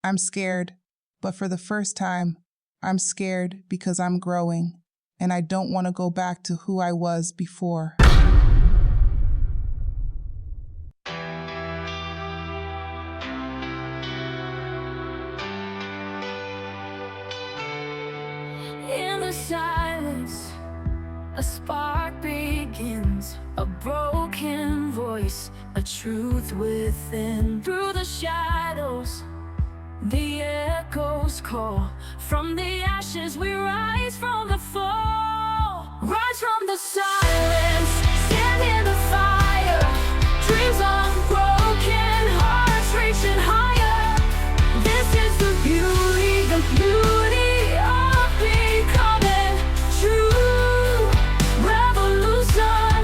I'm scared, but for the first time, I'm scared because I'm growing, and I don't want to go back to who I was before. In the silence, a spark begins, a broken voice, a truth within. Through the shadows, the echoes call. From the ashes we rise from the fall. Rise from the silence, stand in the fire. Dreams unbroken, hearts reaching higher. This is the beauty of becoming true revolution.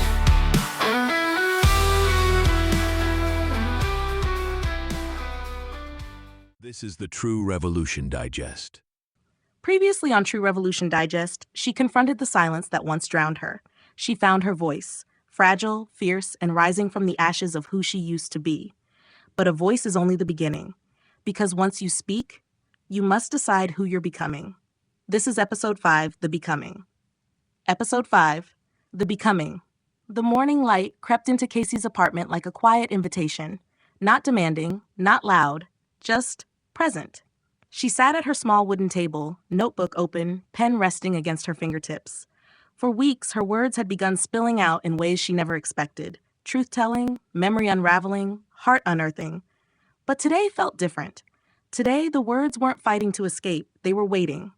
This is the True Revolution Digest. Previously on True Revolution Digest, she confronted the silence that once drowned her. She found her voice, fragile, fierce, and rising from the ashes of who she used to be. But a voice is only the beginning, because once you speak, you must decide who you're becoming. This is Episode 5, The Becoming. Episode 5, The Becoming. The morning light crept into Casey's apartment like a quiet invitation, not demanding, not loud, just present. She sat at her small wooden table, notebook open, pen resting against her fingertips. For weeks, her words had begun spilling out in ways she never expected. Truth-telling, memory unraveling, heart unearthing. But today felt different. Today, the words weren't fighting to escape. They were waiting.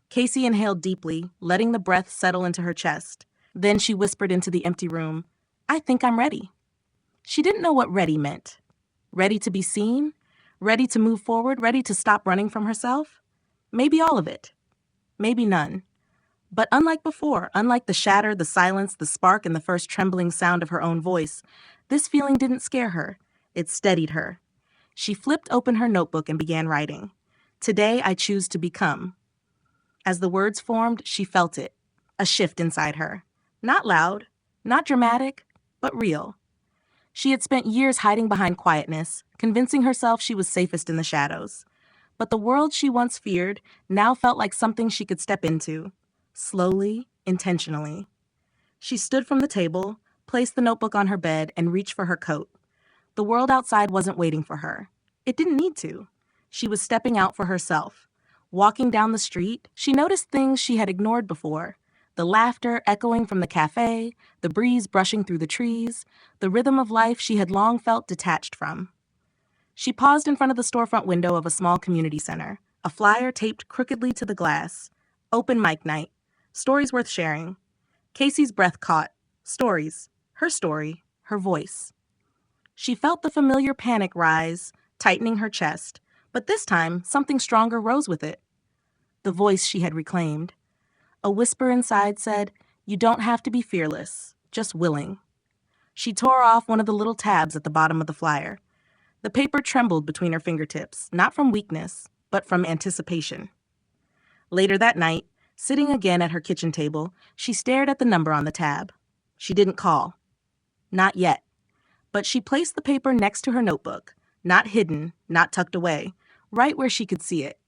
Casey inhaled deeply, letting the breath settle into her chest. Then she whispered into the empty room, "I think I'm ready." She didn't know what ready meant. Ready to be seen? Ready to move forward? Ready to stop running from herself? Maybe all of it. Maybe none. But unlike before, unlike the shatter, the silence, the spark, and the first trembling sound of her own voice, this feeling didn't scare her. It steadied her. She flipped open her notebook and began writing. "Today I choose to become." As the words formed, she felt it. A shift inside her. Not loud, not dramatic, but real. She had spent years hiding behind quietness, convincing herself she was safest in the shadows. But the world she once feared now felt like something she could step into. Slowly, intentionally. She stood from the table, placed the notebook on her bed, and reached for her coat. The world outside wasn't waiting for her. It didn't need to. She was stepping out for herself. Walking down the street, she noticed things she had ignored before. The laughter echoing from the cafe, the breeze brushing through the trees, the rhythm of life she had long felt detached from. She paused in front of the storefront window of a small community center, a flyer taped crookedly to the glass. Open mic night. Stories worth sharing. Casey's breath caught. Stories. Her story. Her voice. She felt the familiar panic rise, tightening her chest, but this time something stronger rose with it. The voice she had reclaimed. A whisper inside said, "You don't have to be fearless, just willing." She tore off one of the little tabs at the bottom of the flyer. The paper trembled between her fingertips, not from weakness, but from anticipation. Later that night, sitting again at her kitchen table, she stared at the number on the tab. She didn't call. Not yet. But she placed the paper next to her notebook, not hidden, not tucked away, right where she could see it.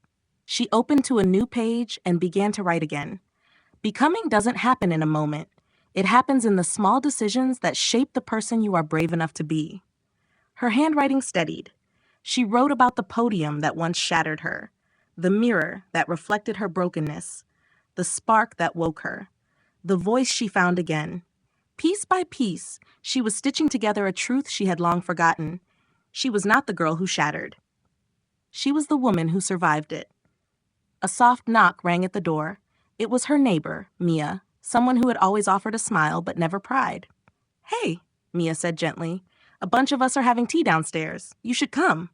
She opened to a new page and began to write again. Becoming doesn't happen in a moment. It happens in the small decisions that shape the person you are brave enough to be. Her handwriting steadied. She wrote about the podium that once shattered her, the mirror that reflected her brokenness, the spark that woke her, the voice she found again. Piece by piece, she was stitching together a truth she had long forgotten. She was not the girl who shattered. She was the woman who survived it. A soft knock rang at the door. It was her neighbor, Mia, someone who had always offered a smile but never pried. "Hey," Mia said gently, "a bunch of us are having tea downstairs. You should come."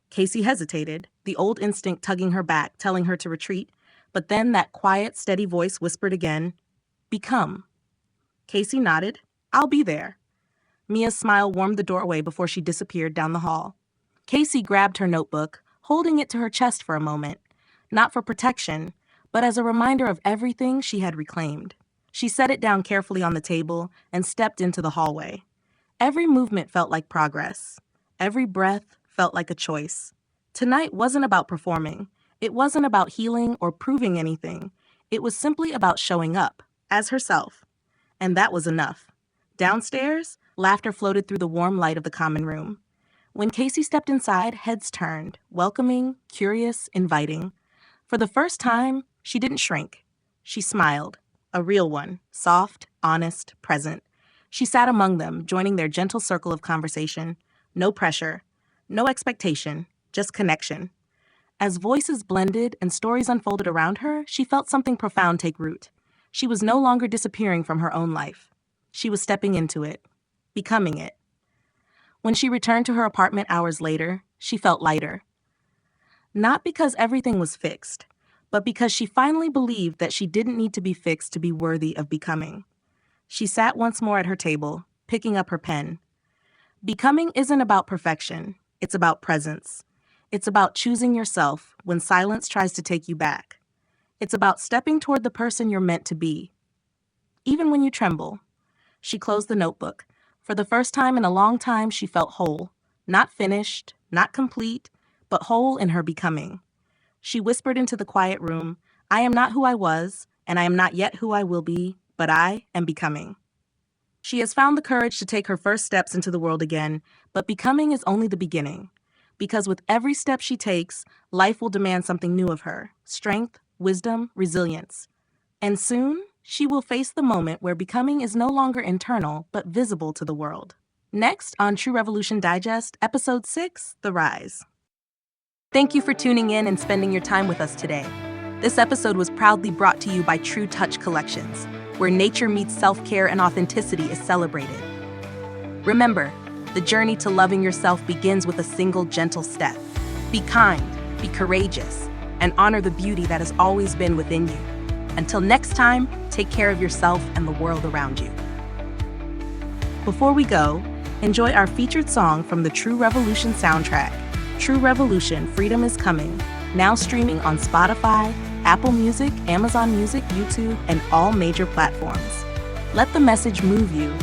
Casey hesitated, the old instinct tugging her back, telling her to retreat, but then that quiet, steady voice whispered again, "Become." Casey nodded. "I'll be there." Mia's smile warmed the doorway before she disappeared down the hall. Casey grabbed her notebook, holding it to her chest for a moment, not for protection, but as a reminder of everything she had reclaimed. She set it down carefully on the table and stepped into the hallway. Every movement felt like progress. Every breath felt like a choice. Tonight wasn't about performing. It wasn't about healing or proving anything. It was simply about showing up as herself. And that was enough. Downstairs, laughter floated through the warm light of the common room. When Casey stepped inside, heads turned, welcoming, curious, inviting. For the first time, she didn't shrink. She smiled, a real one, soft, honest, present. She sat among them, joining their gentle circle of conversation. No pressure, no expectation, just connection. As voices blended and stories unfolded around her, she felt something profound take root. She was no longer disappearing from her own life. She was stepping into it, becoming it. When she returned to her apartment hours later, she felt lighter. Not because everything was fixed, but because she finally believed that she didn't need to be fixed to be worthy of becoming. She sat once more at her table, picking up her pen. Becoming isn't about perfection, it's about presence. It's about choosing yourself when silence tries to take you back. It's about stepping toward the person you're meant to be, even when you tremble. She closed the notebook. For the first time in a long time, she felt whole. Not finished, not complete, but whole in her becoming. She whispered into the quiet room, "I am not who I was, and I am not yet who I will be, but I am becoming." She has found the courage to take her first steps into the world again, but becoming is only the beginning. Because with every step she takes, life will demand something new of her: strength, wisdom, resilience. And soon, she will face the moment where becoming is no longer internal, but visible to the world. Next on True Revolution Digest, Episode 6, The Rise. Thank you for tuning in and spending your time with us today. This episode was proudly brought to you by True Touch Collections, where nature meets self-care and authenticity is celebrated. Remember, the journey to loving yourself begins with a single gentle step. Be kind, be courageous, and honor the beauty that has always been within you. Until next time, take care of yourself and the world around you. Before we go, enjoy our featured song from the True Revolution soundtrack, True Revolution, Freedom is Coming, now streaming on Spotify, Apple Music, Amazon Music, YouTube, and all major platforms. Let the message move you,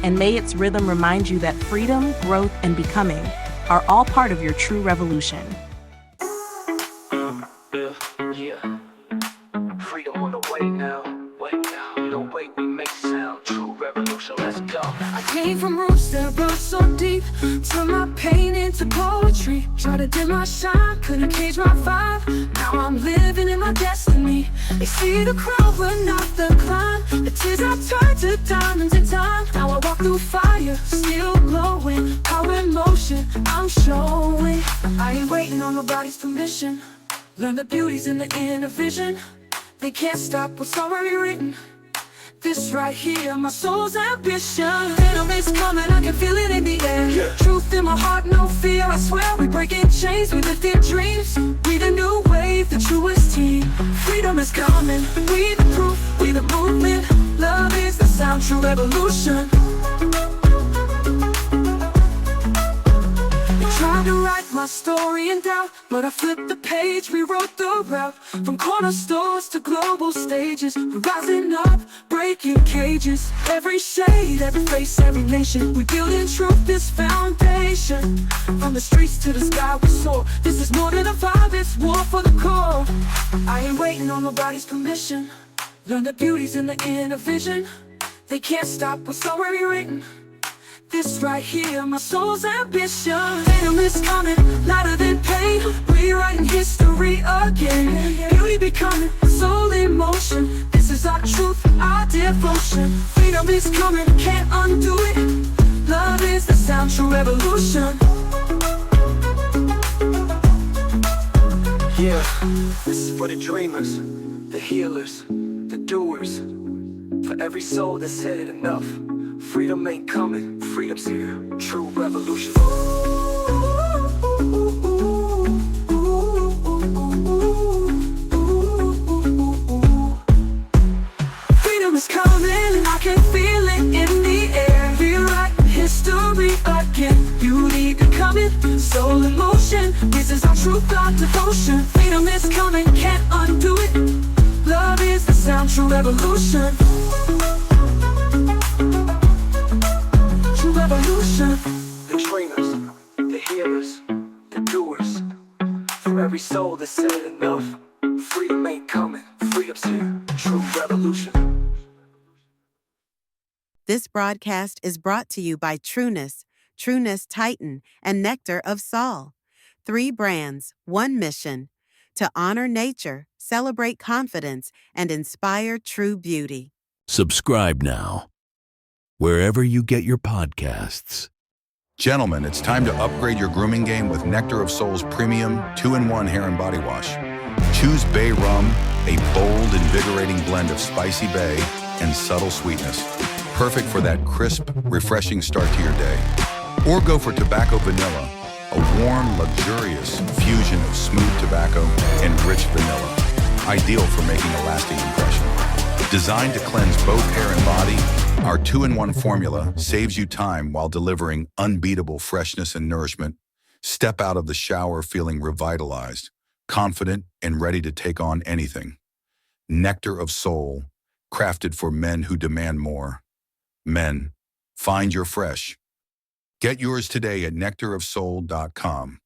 and may its rhythm remind you that freedom, growth, and becoming are all part of your true revolution. Yeah. Freedom on the way now. No way we make sound. True revolution, let's go. I came from roots that run so deep, turn my pain into poetry. Try to dim my shine, couldn't cage my vibe. Now I'm living in my destiny. They see the crowd but not the climb. The tears I turned to diamonds in time. Now I walk through fire, still glowing. Power in motion, I'm showing. I ain't waiting on nobody's permission. Learn the beauties in the inner vision. They can't stop what's already written. This right here, my soul's ambition. Freedom is coming, I can feel it in the air. Truth in my heart, no fear, I swear. We breaking chains, we lifting dreams. We the new wave, the truest team. Freedom is coming, we the proof, we the movement. Love is the sound, true revolution. Tried to write my story in doubt, but I flipped the page, rewrote the route. From corner stores to global stages, we're rising up, breaking cages. Every shade, every face, every nation, we building truth, this foundation. From the streets to the sky we soar. This is more than a vibe, it's war for the core. I ain't waiting on nobody's permission. Learn the beauties in the inner vision. They can't stop what's already written. This right here, my soul's ambition. Freedom is coming, lighter than pain. Rewriting history again. Beauty becoming, soul in motion. This is our truth, our devotion. Freedom is coming, can't undo it. Love is the sound, true revolution. Yeah, this is for the dreamers, the healers, the doers. For every soul that said it enough. Freedom ain't coming, freedom's here. True revolution. Freedom is coming, and I can feel it in the air. Rewriting history again. Beauty becoming, soul in motion. This is our true God devotion. Freedom is coming, can't undo it. Love is the sound, true revolution. Revolution. The dreamers, the healers, the doers. every soul that said enough. Freedom ain't coming, freedom's here. True revolution. This broadcast is brought to you by Trueness, Trueness Titan, and Nectar of Sol. 3 brands, 1 mission: to honor nature, celebrate confidence, and inspire true beauty. Subscribe now, wherever you get your podcasts. Gentlemen, it's time to upgrade your grooming game with Nectar of Soul's premium 2-in-1 hair and body wash. Choose Bay Rum, a bold, invigorating blend of spicy bay and subtle sweetness. Perfect for that crisp, refreshing start to your day. Or go for Tobacco Vanilla, a warm, luxurious fusion of smooth tobacco and rich vanilla. Ideal for making a lasting impression. Designed to cleanse both hair and body, our 2-in-1 formula saves you time while delivering unbeatable freshness and nourishment. Step out of the shower feeling revitalized, confident, and ready to take on anything. Nectar of Soul, crafted for men who demand more. Men, find your fresh. Get yours today at nectarofsoul.com.